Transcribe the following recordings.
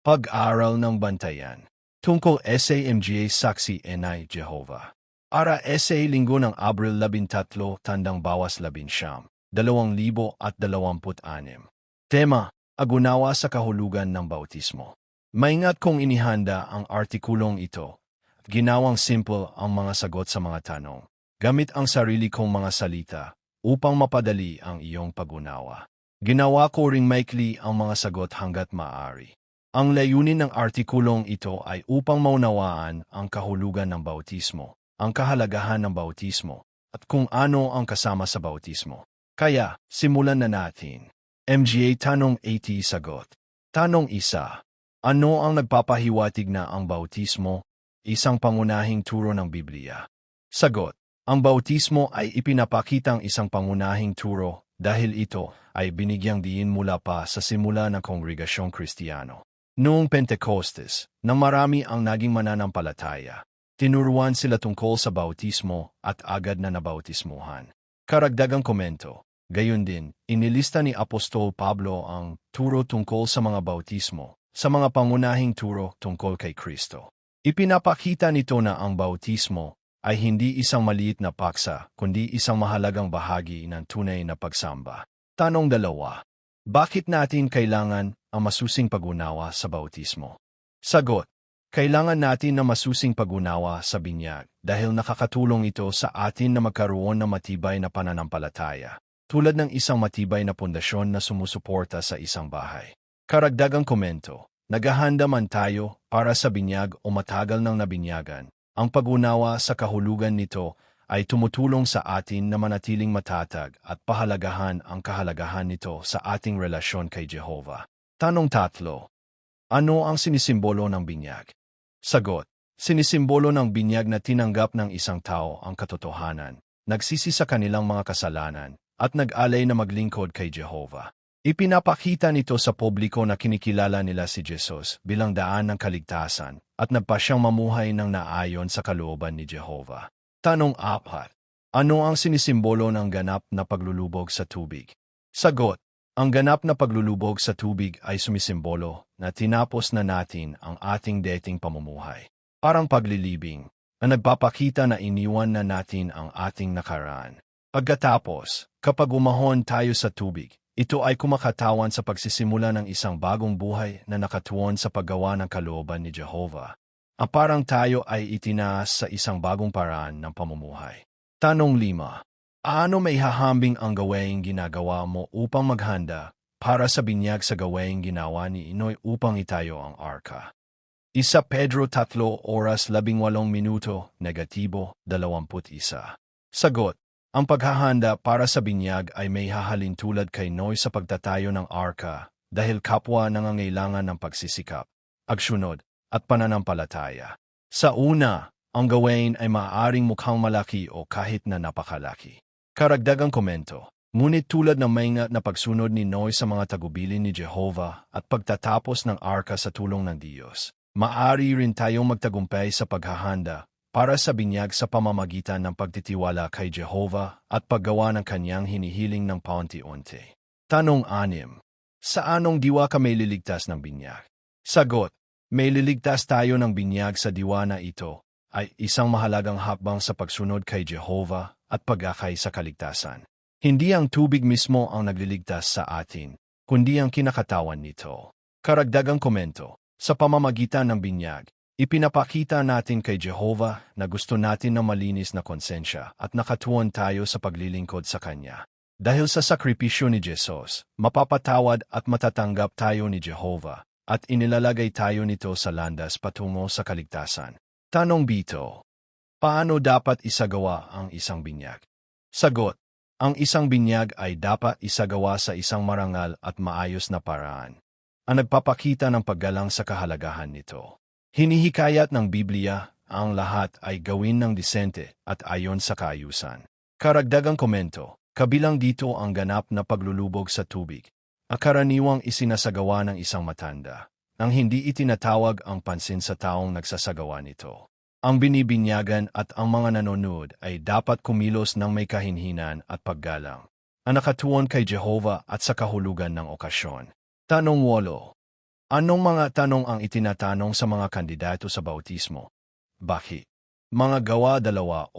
Pag-aaral ng bantayan. Tungkol SAMGA Saksi Enay Jehovah. Ara SA Linggo ng Abril 13, Tandang Bawas 19, 2026. Tema, Agunawa sa kahulugan ng bautismo. Maingat kung inihanda ang artikulong ito. Ginawang simple ang mga sagot sa mga tanong. Gamit ang sarili kong mga salita upang mapadali ang iyong pag-unawa. Ginawa ko ring maikli ang mga sagot hanggat maaari. Ang layunin ng artikulong ito ay upang maunawaan ang kahulugan ng bautismo, ang kahalagahan ng bautismo, at kung ano ang kasama sa bautismo. Kaya, simulan na natin. MGA Tanong 80 Sagot. Tanong 1. Ano ang nagpapahiwatig na ang bautismo? Isang pangunahing turo ng Biblia. Sagot. Ang bautismo ay ipinapakitang isang pangunahing turo dahil ito ay binigyang diin mula pa sa simula ng Kongregasyong Kristiyano. Noong Pentecostes, nang marami ang naging mananampalataya, tinuruan sila tungkol sa bautismo at agad na nabautismuhan. Karagdagang komento, gayon din, inilista ni Apostol Pablo ang turo tungkol sa mga bautismo sa mga pangunahing turo tungkol kay Kristo. Ipinapakita nito na ang bautismo ay hindi isang maliit na paksa, kundi isang mahalagang bahagi ng tunay na pagsamba. Tanong 2. Bakit natin kailangan ang masusing pag-unawa sa bautismo? Sagot. Kailangan natin na masusing pag-unawa sa binyag dahil nakakatulong ito sa atin na magkaroon ng matibay na pananampalataya, tulad ng isang matibay na pundasyon na sumusuporta sa isang bahay. Karagdagang komento, naghahanda man tayo para sa binyag o matagal ng nabinyagan, ang pag-unawa sa kahulugan nito ay tumutulong sa atin na manatiling matatag at pahalagahan ang kahalagahan nito sa ating relasyon kay Jehovah. Tanong 3. Ano ang sinisimbolo ng binyag? Sagot. Sinisimbolo ng binyag na tinanggap ng isang tao ang katotohanan, nagsisi sa kanilang mga kasalanan, at nag-alay na maglingkod kay Jehovah. Ipinapakita nito sa publiko na kinikilala nila si Jesus bilang daan ng kaligtasan at nagpasyang mamuhay ng naayon sa kalooban ni Jehovah. Tanong 4. Ano ang sinisimbolo ng ganap na paglulubog sa tubig? Sagot. Ang ganap na paglulubog sa tubig ay sumisimbolo na tinapos na natin ang ating dating pamumuhay. Parang paglilibing, na nagpapakita na iniwan na natin ang ating nakaraan. Pagkatapos, kapag umahon tayo sa tubig, ito ay kumakatawan sa pagsisimula ng isang bagong buhay na nakatuon sa paggawa ng kalooban ni Jehovah. Parang tayo ay itinaas sa isang bagong paraan ng pamumuhay. Tanong 5. Ano may hahambing ang gawaing ginagawa mo upang maghanda para sa binyag sa gawaing ginawa ni Inoy upang itayo ang arka? 1 Pedro 3:18, negatibo 21. Sagot. Ang paghahanda para sa binyag ay may hahalintulad kay Noy sa pagtatayo ng arka dahil kapwa nangangailangan ng pagsisikap, agsunod, at pananampalataya. Sa una, ang gawain ay maaaring mukhang malaki o kahit na napakalaki. Karagdagang komento, ngunit tulad ng maingat na pagsunod ni Noy sa mga tagubilin ni Jehovah at pagtatapos ng arka sa tulong ng Diyos, maaari rin tayong magtagumpay sa paghahanda para sa binyag sa pamamagitan ng pagtitiwala kay Jehovah at paggawa ng kanyang hinihiling ng paunti-unti. Tanong 6. Sa anong diwa ka may liligtas ng binyag? Sagot. May liligtas tayo ng binyag sa diwa na ito ay isang mahalagang hakbang sa pagsunod kay Jehovah at pag-akay sa kaligtasan. Hindi ang tubig mismo ang nagliligtas sa atin, kundi ang kinakatawan nito. Karagdagang komento, sa pamamagitan ng binyag, ipinapakita natin kay Jehovah na gusto natin ng malinis na konsensya at nakatuon tayo sa paglilingkod sa Kanya. Dahil sa sakripisyo ni Jesus, mapapatawad at matatanggap tayo ni Jehovah at inilalagay tayo nito sa landas patungo sa kaligtasan. Tanong 7. Paano dapat isagawa ang isang binyag? Sagot. Ang isang binyag ay dapat isagawa sa isang marangal at maayos na paraan, ang nagpapakita ng paggalang sa kahalagahan nito. Hinihikayat ng Biblia ang lahat ay gawin ng disente at ayon sa kaayusan. Karagdagang komento, kabilang dito ang ganap na paglulubog sa tubig, ang karaniwang isinasagawa ng isang matanda, nang hindi itinatawag ang pansin sa taong nagsasagawa nito. Ang binibinyagan at ang mga nanonood ay dapat kumilos ng may kahinhinan at paggalang, ang nakatuon kay Jehovah at sa kahulugan ng okasyon. Tanong 8. Anong mga tanong ang itinatanong sa mga kandidato sa bautismo? Bakit? Mga Gawa 2:38,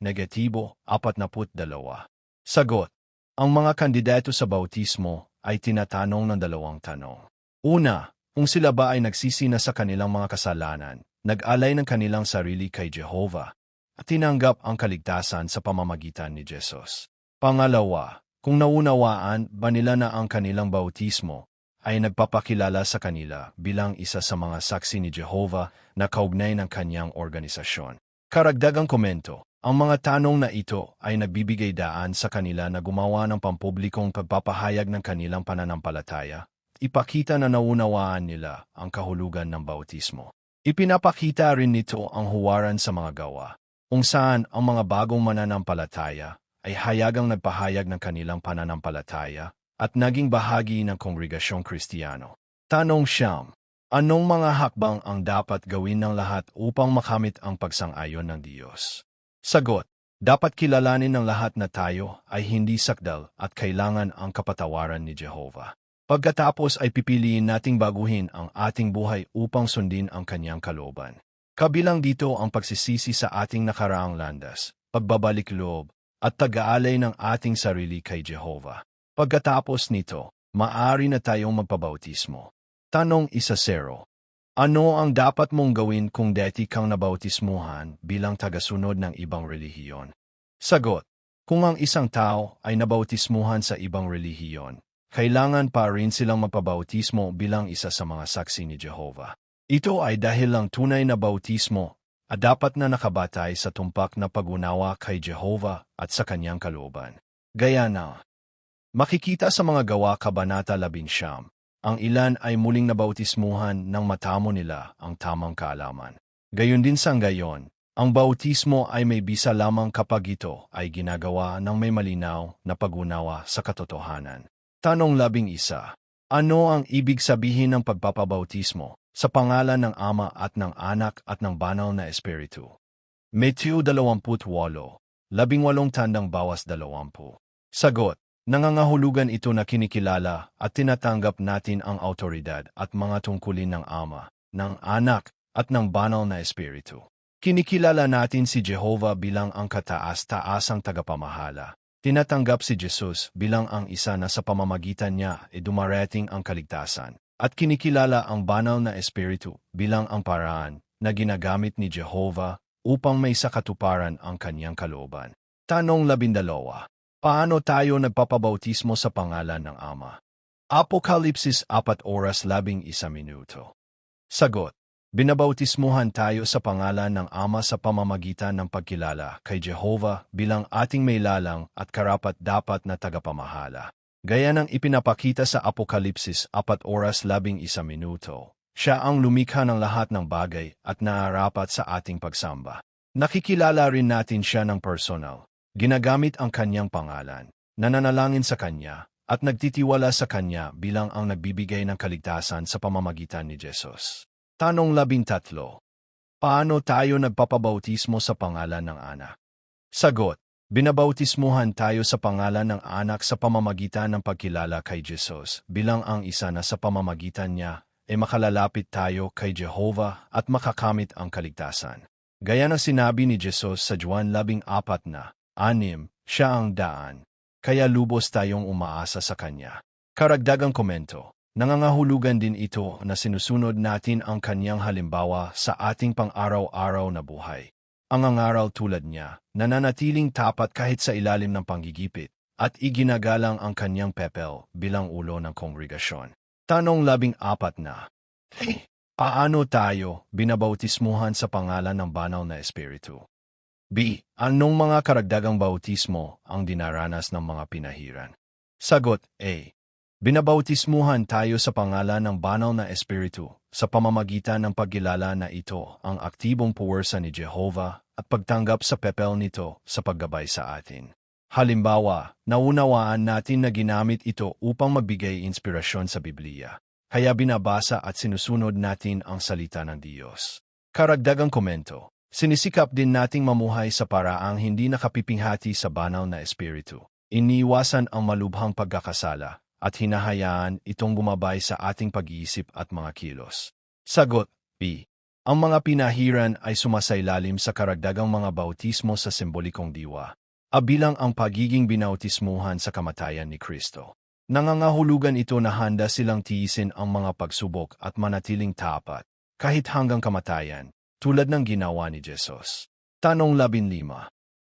negatibo 42. Sagot. Ang mga kandidato sa bautismo ay tinatanong ng dalawang tanong. Una, kung sila ba ay nagsisi na sa kanilang mga kasalanan, nag-alay ng kanilang sarili kay Jehovah, at tinanggap ang kaligtasan sa pamamagitan ni Jesus. Pangalawa, kung naunawaan ba nila na ang kanilang bautismo ay nagpapakilala sa kanila bilang isa sa mga saksi ni Jehovah na kaugnay ng kanyang organisasyon. Karagdagang komento, ang mga tanong na ito ay nagbibigay daan sa kanila na gumawa ng pampublikong pagpapahayag ng kanilang pananampalataya, ipakita na naunawaan nila ang kahulugan ng bautismo. Ipinapakita rin nito ang huwaran sa mga gawa, kung saan ang mga bagong mananampalataya ay hayagang nagpahayag ng kanilang pananampalataya at naging bahagi ng Kongregasyong Kristiyano. Tanong 9. Anong mga hakbang ang dapat gawin ng lahat upang makamit ang pagsang-ayon ng Diyos? Sagot. Dapat kilalanin ng lahat na tayo ay hindi sakdal at kailangan ang kapatawaran ni Jehovah. Pagkatapos ay pipiliin nating baguhin ang ating buhay upang sundin ang kanyang kalooban. Kabilang dito ang pagsisisi sa ating nakaraang landas, pagbabalik loob, at tag-aalay ng ating sarili kay Jehovah. Pagkatapos nito, maaari na tayong magpabautismo. Tanong 1-0. Ano ang dapat mong gawin kung dati kang nabautismuhan bilang tagasunod ng ibang relihiyon? Sagot. Kung ang isang tao ay nabautismuhan sa ibang relihiyon, kailangan pa rin silang magpabautismo bilang isa sa mga saksi ni Jehovah. Ito ay dahil lang tunay na bautismo at dapat na nakabatay sa tumpak na pag-unawa kay Jehovah at sa kanyang kalooban. Gaya na, makikita sa mga Gawa Kabanata 11, ang ilan ay muling nabautismuhan nang matamo nila ang tamang kaalaman. Gayon din sa ngayon, ang bautismo ay may bisa lamang kapag ito ay ginagawa ng may malinaw na pag-unawa sa katotohanan. Tanong 11. Ano ang ibig sabihin ng pagpapabautismo sa pangalan ng Ama at ng Anak at ng Banal na Espiritu? Matthew 28:18 18-20. Sagot. Nangangahulugan ito na kinikilala at tinatanggap natin ang autoridad at mga tungkulin ng Ama, ng Anak at ng Banal na Espiritu. Kinikilala natin si Jehovah bilang ang kataas-taasang tagapamahala. Tinatanggap si Jesus bilang ang isa na sa pamamagitan niya ay dumarating ang kaligtasan. At kinikilala ang Banal na Espiritu bilang ang paraan na ginagamit ni Jehovah upang may sakatuparan ang kanyang kalooban. Tanong 12. Paano tayo nagpapabautismo sa pangalan ng Ama? Apokalipsis 4:11. Sagot. Binabautismuhan tayo sa pangalan ng Ama sa pamamagitan ng pagkilala kay Jehovah bilang ating may lalang at karapat-dapat na tagapamahala. Gaya ng ipinapakita sa Apokalipsis 4:11, siya ang lumikha ng lahat ng bagay at naarapat sa ating pagsamba. Nakikilala rin natin siya ng personal. Ginagamit ang kanyang pangalan, nananalangin sa kanya, at nagtitiwala sa kanya bilang ang nagbibigay ng kaligtasan sa pamamagitan ni Jesus. Tanong 13. Paano tayo nagpapabautismo sa pangalan ng Anak? Sagot. Binabautismuhan tayo sa pangalan ng Anak sa pamamagitan ng pagkilala kay Jesus bilang ang isa na sa pamamagitan niya ay makalalapit tayo kay Jehovah at makakamit ang kaligtasan. Gaya ng sinabi ni Jesus sa Juan 14:6, siya ang daan, kaya lubos tayong umaasa sa Kanya. Karagdagang komento, nangangahulugan din ito na sinusunod natin ang Kanyang halimbawa sa ating pang-araw-araw na buhay. Ang angaral tulad niya, nananatiling tapat kahit sa ilalim ng panggigipit, at iginagalang ang Kanyang pepel bilang ulo ng kongregasyon. Tanong 14. Paano tayo binabautismuhan sa pangalan ng Banal na Espiritu? B. Anong mga karagdagang bautismo ang dinaranas ng mga pinahiran? Sagot. A. Binabautismuhan tayo sa pangalan ng Banal na Espiritu sa pamamagitan ng pagkilala na ito ang aktibong puwersa ni Jehovah at pagtanggap sa pepel nito sa paggabay sa atin. Halimbawa, naunawaan natin na ginamit ito upang magbigay inspirasyon sa Biblia, kaya binabasa at sinusunod natin ang salita ng Diyos. Karagdagang komento, sinisikap din nating mamuhay sa paraang hindi nakapipinghati sa Banal na Espiritu. Iniiwasan ang malubhang pagkakasala at hinahayaan itong bumabay sa ating pag-iisip at mga kilos. Sagot, B. Ang mga pinahiran ay sumasailalim sa karagdagang mga bautismo sa simbolikong diwa, bilang ang pagiging binautismuhan sa kamatayan ni Kristo. Nangangahulugan ito na handa silang tiisin ang mga pagsubok at manatiling tapat, kahit hanggang kamatayan, tulad ng ginawa ni Jesus. Tanong 15.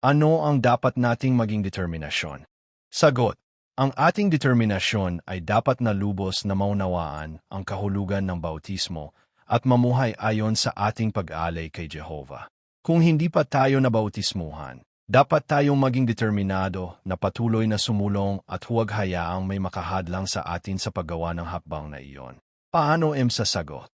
Ano ang dapat nating maging determinasyon? Sagot, ang ating determinasyon ay dapat na lubos na maunawaan ang kahulugan ng bautismo at mamuhay ayon sa ating pag-alay kay Jehovah. Kung hindi pa tayo nabautismuhan, dapat tayong maging determinado na patuloy na sumulong at huwag hayaang may makahadlang sa atin sa paggawa ng hakbang na iyon. Paano sa sagot?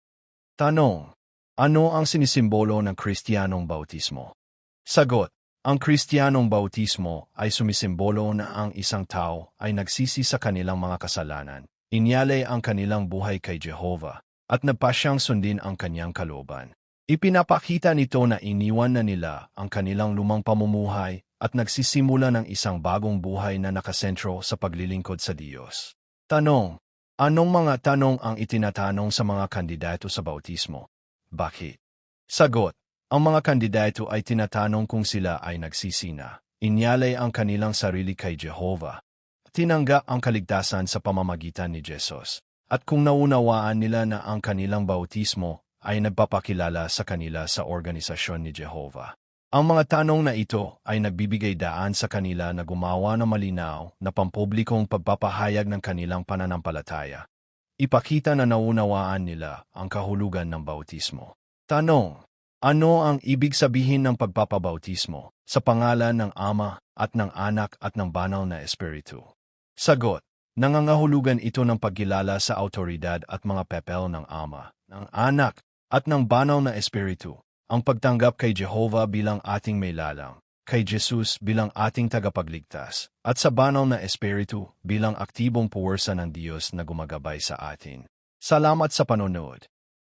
Tanong, ano ang sinisimbolo ng Kristiyanong bautismo? Sagot, ang Kristiyanong bautismo ay sumisimbolo na ang isang tao ay nagsisi sa kanilang mga kasalanan, inyalay ang kanilang buhay kay Jehovah, at nagpasyang sundin ang kanyang kalooban. Ipinapakita nito na iniwan na nila ang kanilang lumang pamumuhay at nagsisimula ng isang bagong buhay na nakasentro sa paglilingkod sa Diyos. Tanong, anong mga tanong ang itinatanong sa mga kandidato sa bautismo? Bakit? Sagot, ang mga kandidato ay tinatanong kung sila ay nagsisina, inyalay ang kanilang sarili kay Jehovah, tinanggap ang kaligtasan sa pamamagitan ni Jesus, at kung naunawaan nila na ang kanilang bautismo ay nagpapakilala sa kanila sa organisasyon ni Jehovah. Ang mga tanong na ito ay nagbibigay daan sa kanila na gumawa ng malinaw na pampublikong pagpapahayag ng kanilang pananampalataya. Ipakita na naunawaan nila ang kahulugan ng bautismo. Tanong, ano ang ibig sabihin ng pagpapabautismo sa pangalan ng Ama at ng Anak at ng Banal na Espiritu? Sagot, nangangahulugan ito ng pagkilala sa autoridad at mga papel ng Ama, ng Anak, at ng Banal na Espiritu, ang pagtanggap kay Jehovah bilang ating may lalang, kay Jesus bilang ating tagapagligtas, at sa Banal na Espiritu bilang aktibong puwersa ng Diyos na gumagabay sa atin. Salamat sa panonood.